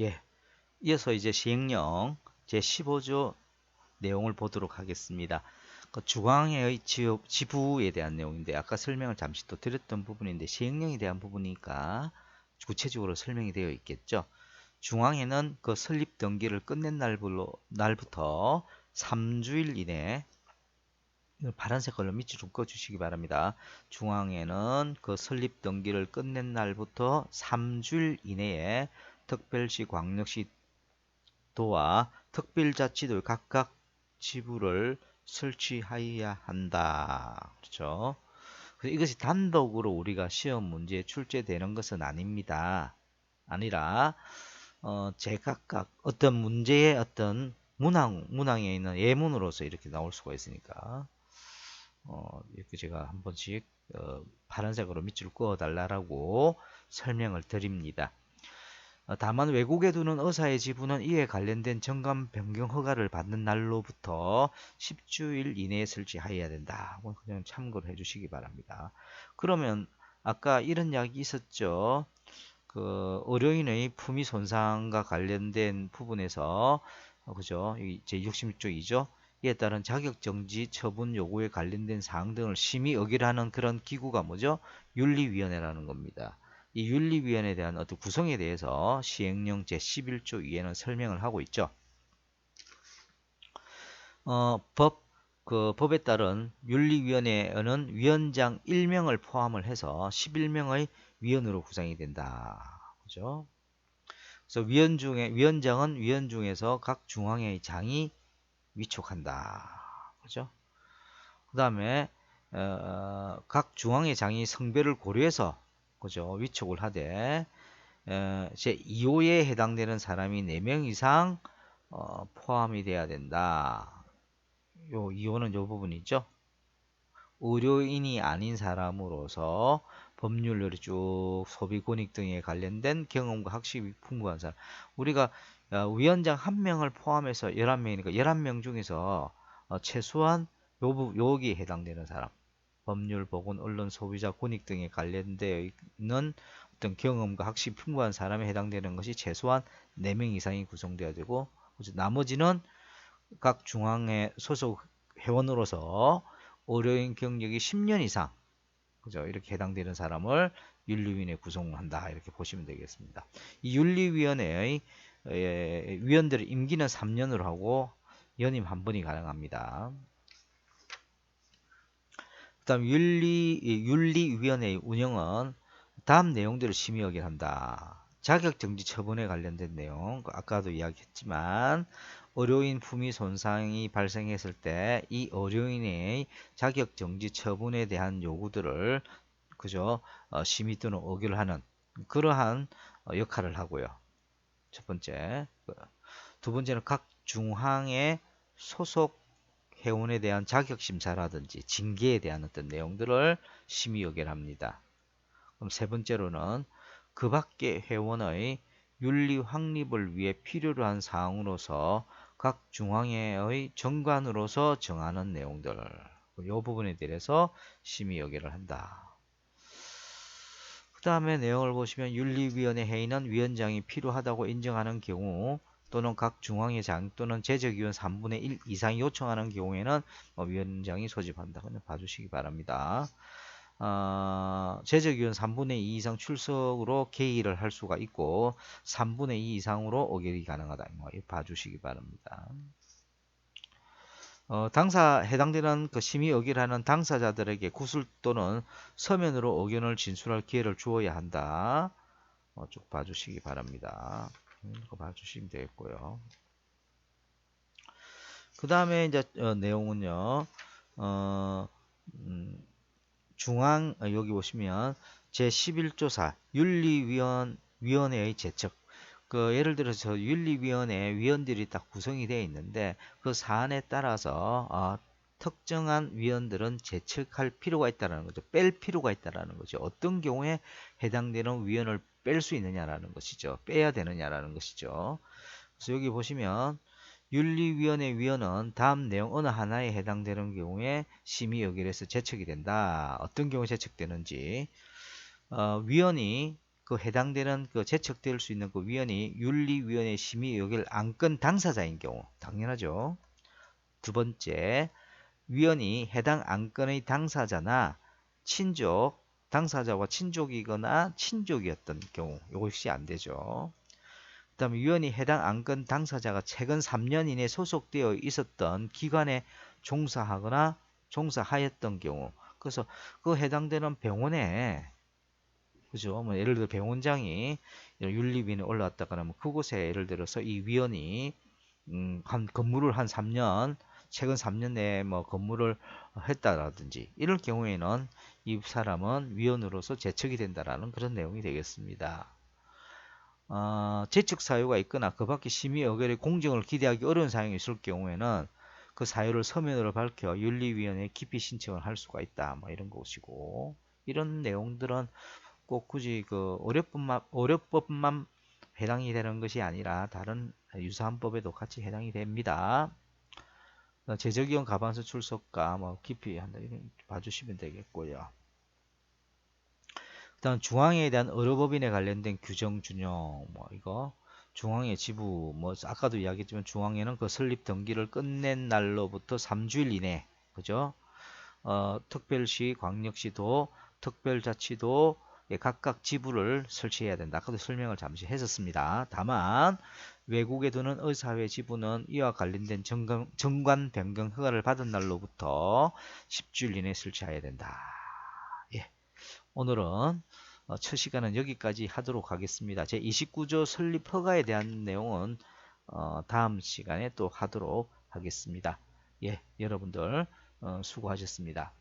예, 이어서 이제 시행령 제15조 내용을 보도록 하겠습니다. 그 중앙의 지부에 대한 내용인데 아까 설명을 잠시 또 드렸던 부분인데 시행령에 대한 부분이니까 구체적으로 설명이 되어 있겠죠. 중앙에는 그 설립 등기를 끝낸 날부터 3주일 이내 파란색 걸로 밑줄 좀 꺼주시기 바랍니다. 중앙에는 그 설립 등기를 끝낸 날부터 3주일 이내에 특별시, 광역시, 도와 특별자치도의 각각 지부를 설치하여야 한다. 그렇죠? 그래서 이것이 단독으로 우리가 시험 문제에 출제되는 것은 아닙니다. 아니라 제각각 어떤 문제의 어떤 문항에 있는 예문으로서 이렇게 나올 수가 있으니까 이렇게 제가 한 번씩 파란색으로 밑줄 그어 달라고 설명을 드립니다. 다만 외국에 두는 의사의 지분은 이에 관련된 정관 변경 허가를 받는 날로부터 10주일 이내에 설치하여야 된다. 그냥 참고를 해주시기 바랍니다. 그러면 아까 이런 이야기 있었죠. 그 의료인의 품위 손상과 관련된 부분에서 그죠? 제 66조이죠. 이에 따른 자격 정지 처분 요구에 관련된 사항 등을 심의 의결하는 그런 기구가 뭐죠? 윤리위원회라는 겁니다. 이 윤리위원회에 대한 어떤 구성에 대해서 시행령 제11조 위에는 설명을 하고 있죠. 법에 따른 윤리위원회는 위원장 1명을 포함을 해서 11명의 위원으로 구성이 된다. 그죠? 그래서 위원장은 위원 중에서 각 중앙의 장이 위촉한다. 그죠? 그 다음에 각 중앙의 장이 성별을 고려해서 그죠? 위촉을 하되 제 2호에 해당되는 사람이 4명 이상 포함이 돼야 된다. 요 2호는 요 부분이죠. 의료인이 아닌 사람으로서 법률 쭉 소비 권익 등에 관련된 경험과 학식이 풍부한 사람. 우리가 위원장 1명을 포함해서 11명이니까 11명 중에서 최소한 여기에 해당되는 사람. 법률, 보건, 언론, 소비자 권익 등에 관련되어 있는 어떤 경험과 학식이 풍부한 사람에 해당되는 것이 최소한 4명 이상이 구성되어야 되고 나머지는 각 중앙의 소속 회원으로서 의료인 경력이 10년 이상 그죠? 이렇게 해당되는 사람을 윤리위원회 구성한다. 이렇게 보시면 되겠습니다. 이 윤리위원회의 위원들의 임기는 3년으로 하고 연임 한 번이 가능합니다. 그다음 윤리위원회의 운영은 다음 내용들을 심의 의결한다. 자격정지 처분에 관련된 내용, 아까도 이야기했지만 의료인 품위 손상이 발생했을 때 이 의료인의 자격정지 처분에 대한 요구들을 그죠? 심의 또는 의결하는 그러한 역할을 하고요. 첫 번째. 두 번째는 각 중앙의 소속 회원에 대한 자격심사라든지 징계에 대한 어떤 내용들을 심의 의결합니다. 그럼 세 번째로는 그 밖의 회원의 윤리 확립을 위해 필요로 한 사항으로서 각 중앙회의 정관으로서 정하는 내용들 이 부분에 대해서 심의 의결을 한다. 그 다음에 내용을 보시면 윤리위원회 회의는 위원장이 필요하다고 인정하는 경우 또는 각 중앙회 장 또는 제적위원 3분의 1 이상이 요청하는 경우에는 위원장이 소집한다. 그냥 봐주시기 바랍니다. 제적위원 3분의 2 이상 출석으로 개의를 할 수가 있고 3분의 2 이상으로 의결이 가능하다. 이거 봐주시기 바랍니다. 해당되는 그 심의 의결하는 당사자들에게 구술 또는 서면으로 의견을 진술할 기회를 주어야 한다. 쭉 봐주시기 바랍니다. 이거 봐주시면 되겠고요. 그 다음에 이제 내용은요. 여기 보시면 제11조사 윤리위원회의 제척. 예를 들어서 윤리위원회 위원들이 딱 구성이 되어 있는데 그 사안에 따라서 특정한 위원들은 제척할 필요가 있다는 거죠. 뺄 필요가 있다는 거죠. 어떤 경우에 해당되는 위원을 뺄 수 있느냐라는 것이죠. 빼야 되느냐라는 것이죠. 그래서 여기 보시면 윤리위원회 위원은 다음 내용 어느 하나에 해당되는 경우에 심의 의결에서 제척이 된다. 어떤 경우에 제척되는지 위원이 그 해당되는 그 제척될 수 있는 그 위원이 윤리위원회 심의 의결 안건 당사자인 경우 당연하죠. 두 번째, 위원이 해당 안건의 당사자나 친족, 당사자와 친족이거나 친족이었던 경우 이것이 안 되죠. 그 다음에 위원이 해당 안건 당사자가 최근 3년 이내 소속되어 있었던 기관에 종사하거나 종사하였던 경우, 그래서 그 해당되는 병원에, 그죠? 뭐 예를 들어 병원장이 윤리위원회에 올라왔다 그러면 그곳에 예를 들어서 이 위원이 한 근무를 한 3년, 최근 3년 내에 뭐 근무를 했다라든지 이럴 경우에는 이 사람은 위원으로서 제척이 된다라는 그런 내용이 되겠습니다. 제척 사유가 있거나 그 밖에 심의 의결의 공정을 기대하기 어려운 사항이 있을 경우에는 그 사유를 서면으로 밝혀 윤리위원회에 기피 신청을 할 수가 있다. 뭐 이런 것이고, 이런 내용들은 꼭 굳이 그 어렵법만 해당이 되는 것이 아니라 다른 유사한 법에도 같이 해당이 됩니다. 제적위원 가반수 출석과 뭐 기피 한다 이런 봐주시면 되겠고요. 일단 중앙회에 대한 의료법인에 관련된 규정 준용, 뭐 이거 중앙회 지부, 뭐 아까도 이야기했지만 중앙회는 그 설립 등기를 끝낸 날로부터 3주일 이내, 그죠? 특별시, 광역시도, 특별자치도 각각 지부를 설치해야 된다. 아까도 설명을 잠시 했었습니다. 다만 외국에 두는 의사회 지부는 이와 관련된 정관 변경 허가를 받은 날로부터 10주일 이내 설치해야 된다. 예. 오늘은 첫 시간은 여기까지 하도록 하겠습니다. 제 29조 설립 허가에 대한 내용은 다음 시간에 또 하도록 하겠습니다. 예, 여러분들 수고하셨습니다.